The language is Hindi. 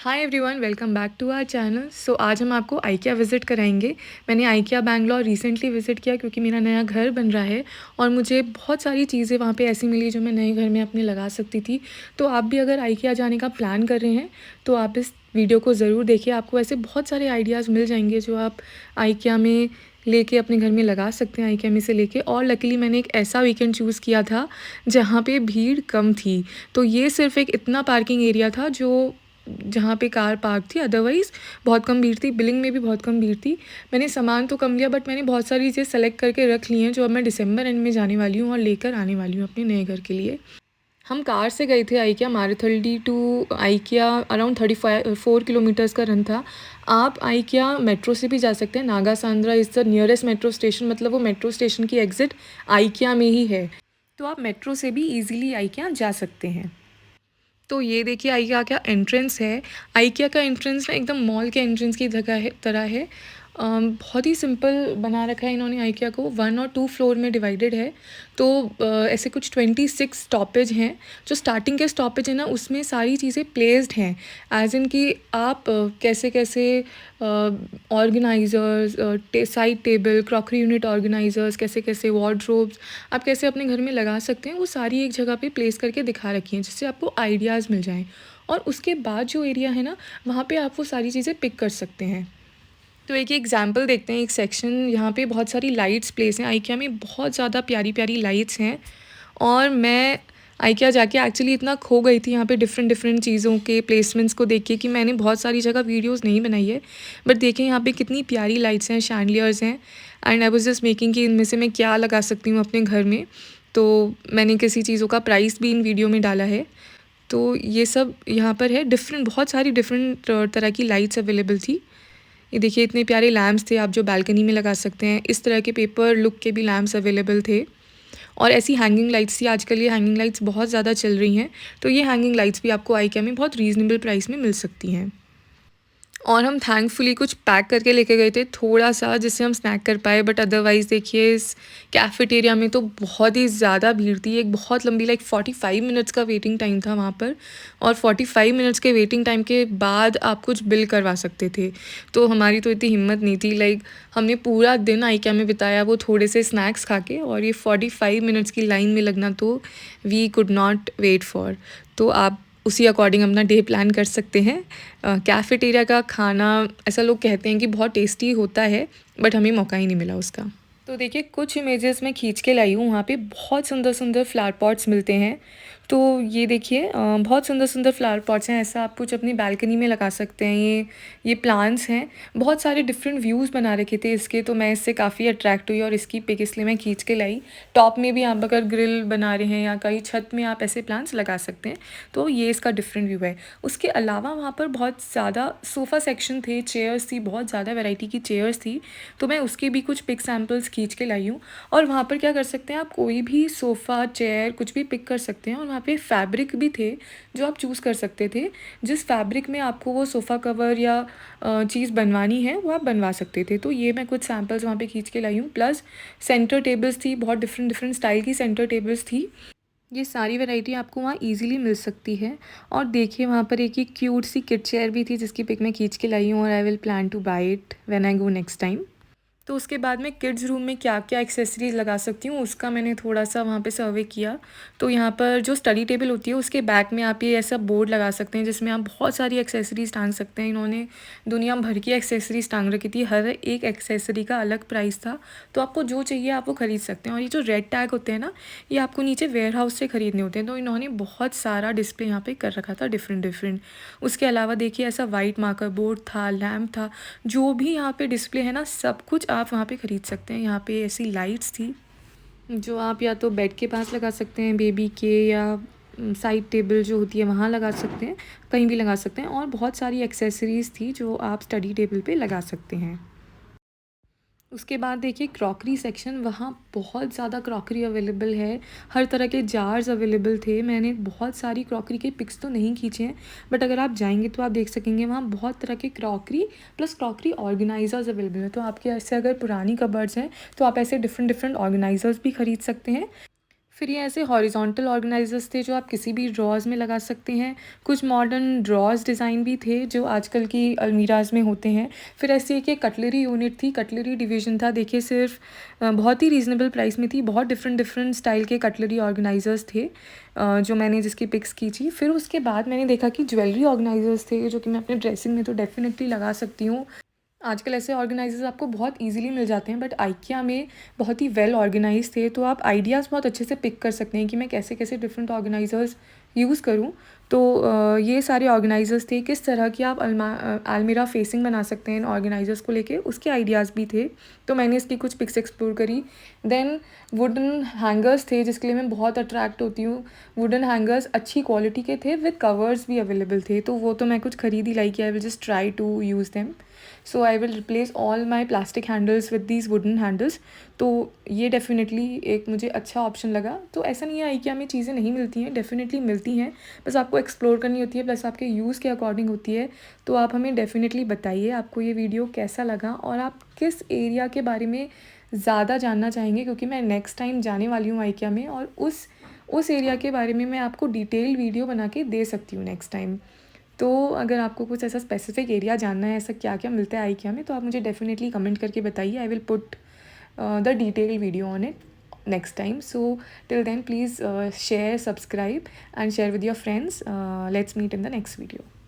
Hi everyone, welcome back to our channel. So आज हम आपको आइकिया विज़िट कराएंगे। मैंने आइकिया बैंगलोर रिसेंटली विज़िट किया क्योंकि मेरा नया घर बन रहा है और मुझे बहुत सारी चीज़ें वहाँ पे ऐसी मिली जो मैं नए घर में अपने लगा सकती थी। तो आप भी अगर आइकिया जाने का प्लान कर रहे हैं तो आप इस वीडियो को ज़रूर देखिए। आपको ऐसे बहुत सारे आइडियाज़ मिल जाएंगे जो आप आइकिया में लेके अपने घर में लगा सकते हैं, आइकिया में से लेके। और लकीली मैंने एक ऐसा वीकेंड चूज़ किया था जहाँ पे भीड़ कम थी। तो ये सिर्फ एक इतना पार्किंग एरिया था जो जहाँ पे कार पार्क थी, अदरवाइज़ बहुत कम भीड़ थी। बिलिंग में भी बहुत कम भीड़ थी। मैंने सामान तो कम लिया बट मैंने बहुत सारी चीज़ें सेलेक्ट करके रख ली हैं जो अब मैं दिसंबर एंड में जाने वाली हूँ और लेकर आने वाली हूँ अपने नए घर के लिए। हम कार से गए थे IKEA. Marathahalli to IKEA around 34 kilometres का रन था। आप आइकिया मेट्रो से भी जा सकते हैं। Nagasandra is the nearest metro station, मतलब वो मेट्रो स्टेशन की एग्ज़िट आइकिया में ही है। तो आप मेट्रो से भी ईज़िली आइकिया जा सकते हैं। तो ये देखिए आइकिया का एंट्रेंस है। आइकिया का एंट्रेंस ना एकदम मॉल के एंट्रेंस की जगह है तरह है। बहुत ही सिंपल बना रखा है इन्होंने आइकिया को। 1 और 2 फ्लोर में डिवाइडेड है। तो ऐसे कुछ 26 स्टॉपेज हैं। जो स्टार्टिंग के स्टॉपेज है ना उसमें सारी चीज़ें प्लेस्ड हैं, एज इन कि आप कैसे कैसे organisers, side table, crockery unit organisers, कैसे कैसे वार्डरोब्स आप कैसे अपने घर में लगा सकते हैं, वो सारी एक जगह पे प्लेस करके दिखा रखी हैं जिससे आपको आइडियाज़ मिल जाएं। और उसके बाद जो एरिया है ना वहाँ पे आप वो सारी चीज़ें पिक कर सकते हैं। तो एक एग्जांपल देखते हैं। एक सेक्शन यहाँ पे बहुत सारी लाइट्स प्लेस हैं। आइकिया में बहुत ज़्यादा प्यारी प्यारी लाइट्स हैं। और मैं आइकिया जाके एक्चुअली इतना खो गई थी यहाँ पे डिफरेंट डिफरेंट चीज़ों के प्लेसमेंट्स को देख के कि मैंने बहुत सारी जगह वीडियोस नहीं बनाई है। बट देखें यहाँ पे कितनी प्यारी लाइट्स हैं, शैंडलियर्स हैं। And I was just making कि इनमें से मैं क्या लगा सकती हूँ अपने घर में। तो मैंने किसी चीज़ों का प्राइस भी इन वीडियो में डाला है। तो ये सब यहाँ पर है। डिफरेंट बहुत सारी डिफरेंट तरह की लाइट्स अवेलेबल थी। ये देखिए इतने प्यारे लैम्प्स थे आप जो बालकनी में लगा सकते हैं। इस तरह के पेपर लुक के भी लैम्प्स अवेलेबल थे। और ऐसी हैंगिंग लाइट्स थी। आजकल ये हैंगिंग लाइट्स बहुत ज़्यादा चल रही हैं। तो ये हैंगिंग लाइट्स भी आपको आइकिया में बहुत रीज़नेबल प्राइस में मिल सकती हैं। और हम थैंकफुली कुछ पैक करके लेके गए थे थोड़ा सा, जिससे हम स्नैक कर पाए। बट अदरवाइज़ देखिए इस कैफ़ेटेरिया में तो बहुत ही ज़्यादा भीड़ थी। एक बहुत लंबी 45 मिनट्स का वेटिंग टाइम था वहाँ पर। और 45 मिनट्स के वेटिंग टाइम के बाद आप कुछ बिल करवा सकते थे। तो हमारी तो इतनी हिम्मत नहीं थी। हमने पूरा दिन आइकिया में बिताया वो थोड़े से स्नैक्स खा के, और ये 45 मिनट्स की लाइन में लगना तो we could not wait for. तो आप उसी अकॉर्डिंग अपना डे प्लान कर सकते हैं। कैफ़ेटेरिया का खाना ऐसा लोग कहते हैं कि बहुत टेस्टी होता है, बट हमें मौका ही नहीं मिला उसका। तो देखिए कुछ इमेजेस मैं खींच के लाई हूँ। वहाँ पे बहुत सुंदर सुंदर फ्लावर पॉट्स मिलते हैं। तो ये देखिए बहुत सुंदर सुंदर फ्लावर पॉट्स हैं। ऐसा आप कुछ अपनी बालकनी में लगा सकते हैं। ये प्लांट्स हैं। बहुत सारे डिफरेंट व्यूज़ बना रखे थे इसके, तो मैं इससे काफ़ी अट्रैक्ट हुई और इसकी पिक इसलिए मैं खींच के लाई। टॉप में भी आप अगर ग्रिल बना रहे हैं या कहीं छत में आप ऐसे प्लांट्स लगा सकते हैं। तो ये इसका डिफरेंट व्यू है। उसके अलावा वहाँ पर बहुत ज़्यादा सोफ़ा सेक्शन थे, चेयर्स थी, बहुत ज़्यादा वैरायटी की चेयर्स थी। तो मैं उसके भी कुछ पिक सैम्पल्स खींच के लाई हूँ। और वहाँ पर क्या कर सकते हैं, आप कोई भी सोफ़ा चेयर कुछ भी पिक कर सकते हैं। और वहाँ पे फैब्रिक भी थे जो आप चूज़ कर सकते थे। जिस फैब्रिक में आपको वो सोफ़ा कवर या चीज़ बनवानी है वो आप बनवा सकते थे। तो ये मैं कुछ सैम्पल्स वहाँ पे खींच के लाई हूँ। प्लस सेंटर टेबल्स थी, बहुत डिफरेंट डिफरेंट स्टाइल की सेंटर टेबल्स थी। ये सारी वैरायटी आपको वहाँ इजीली मिल सकती है। और देखिए वहाँ पर एक ही क्यूट सी किड चेयर भी थी जिसकी पिक मैं खींच के लाई हूँ, और I will plan to buy it when I go next time. तो उसके बाद मैं किड्स रूम में क्या क्या एक्सेसरीज़ लगा सकती हूँ उसका मैंने थोड़ा सा वहाँ पे सर्वे किया। तो यहाँ पर जो स्टडी टेबल होती है उसके बैक में आप ये ऐसा बोर्ड लगा सकते हैं जिसमें आप बहुत सारी एक्सेसरीज़ टांग सकते हैं। इन्होंने दुनिया भर की एक्सेसरीज़ टांग रखी थी। हर एक एक्सेसरी का अलग प्राइस था। तो आपको जो चाहिए आप वो ख़रीद सकते हैं। और ये जो रेड टैग होते हैं ना, ये आपको नीचे वेयर हाउस से ख़रीदने होते हैं। तो इन्होंने बहुत सारा डिस्प्ले यहाँ पे कर रखा था डिफरेंट डिफरेंट। उसके अलावा देखिए ऐसा वाइट मार्कर बोर्ड था, लैम्प था, जो भी यहाँ पे डिस्प्ले है ना सब कुछ आप वहाँ पे ख़रीद सकते हैं। यहाँ पे ऐसी लाइट्स थी जो आप या तो बेड के पास लगा सकते हैं बेबी के, या साइड टेबल जो होती है वहाँ लगा सकते हैं, कहीं भी लगा सकते हैं। और बहुत सारी एक्सेसरीज़ थी जो आप स्टडी टेबल पे लगा सकते हैं। उसके बाद देखिए क्रॉकरी सेक्शन, वहाँ बहुत ज़्यादा क्रॉकरी अवेलेबल है। हर तरह के जार्स अवेलेबल थे। मैंने बहुत सारी क्रॉकरी के पिक्स तो नहीं खींचे हैं, बट अगर आप जाएंगे तो आप देख सकेंगे वहाँ बहुत तरह के crockery plus crockery organisers available हैं। तो आपके ऐसे अगर पुरानी कबर्ड्स हैं तो आप ऐसे डिफरेंट डिफरेंट ऑर्गेनाइज़र्स भी ख़रीद सकते हैं। फिर ये ऐसे हॉरिजॉन्टल ऑर्गेनाइजर्स थे जो आप किसी भी ड्रॉज़ में लगा सकते हैं। कुछ मॉडर्न ड्रॉज़ डिज़ाइन भी थे जो आजकल की अलमीराज में होते हैं। फिर ऐसे एक कटलरी यूनिट थी, कटलरी डिवीज़न था। देखिए सिर्फ बहुत ही रीज़नेबल प्राइस में थी। बहुत डिफरेंट डिफरेंट स्टाइल के कटलरी ऑर्गेनाइजर्स थे जो मैंने जिसकी पिक्स की थी। फिर उसके बाद मैंने देखा कि ज्वेलरी ऑर्गेनाइजर्स थे जो कि मैं अपने ड्रेसिंग में तो डेफिनेटली लगा सकती हूँ। आजकल ऐसे ऑर्गेनाइजर्स आपको बहुत इजीली मिल जाते हैं, बट आइकिया में बहुत ही वेल ऑर्गेनाइज थे, तो आप आइडियाज़ बहुत अच्छे से पिक कर सकते हैं कि मैं कैसे कैसे डिफरेंट ऑर्गेनाइजर्स यूज़ करूँ। तो ये सारे ऑर्गेनाइजर्स थे। किस तरह की आप अलमीरा फेसिंग बना सकते हैं इन ऑर्गेनाइजर्स को लेके, उसके आइडियाज़ भी थे। तो मैंने इसकी कुछ पिक्स एक्सप्लोर करी। देन वुडन हैंगर्स थे जिसके लिए मैं बहुत अट्रैक्ट होती हूँ। वुडन हैंगर्स अच्छी क्वालिटी के थे, विद कवर्स भी अवेलेबल थे, तो वो तो मैं कुछ खरीद ही लाई कि I will just try to use them. So I will replace all my plastic handles with these wooden handles. तो ये डेफिनेटली एक मुझे अच्छा ऑप्शन लगा। तो ऐसा नहीं है आइकिया में चीज़ें नहीं मिलती हैं, डेफिनेटली मिलती हैं, बस आपको एक्सप्लोर करनी होती है, प्लस आपके यूज़ के अकॉर्डिंग होती है। तो आप हमें डेफिनेटली बताइए आपको ये वीडियो कैसा लगा और आप किस एरिया के बारे में ज़्यादा जानना चाहेंगे, क्योंकि मैं नेक्स्ट टाइम जाने वाली हूँ आइकिया में, और उस एरिया के बारे में मैं आपको डिटेल वीडियो बना के दे सकती हूँ नेक्स्ट टाइम। तो अगर आपको कुछ ऐसा स्पेसिफिक एरिया जानना है, ऐसा क्या क्या मिलता है आइकिया में, तो आप मुझे डेफिनेटली कमेंट करके बताइए। I will put the detail video on it next time. So till then, please share, subscribe and share with your friends. Let's meet in the next video.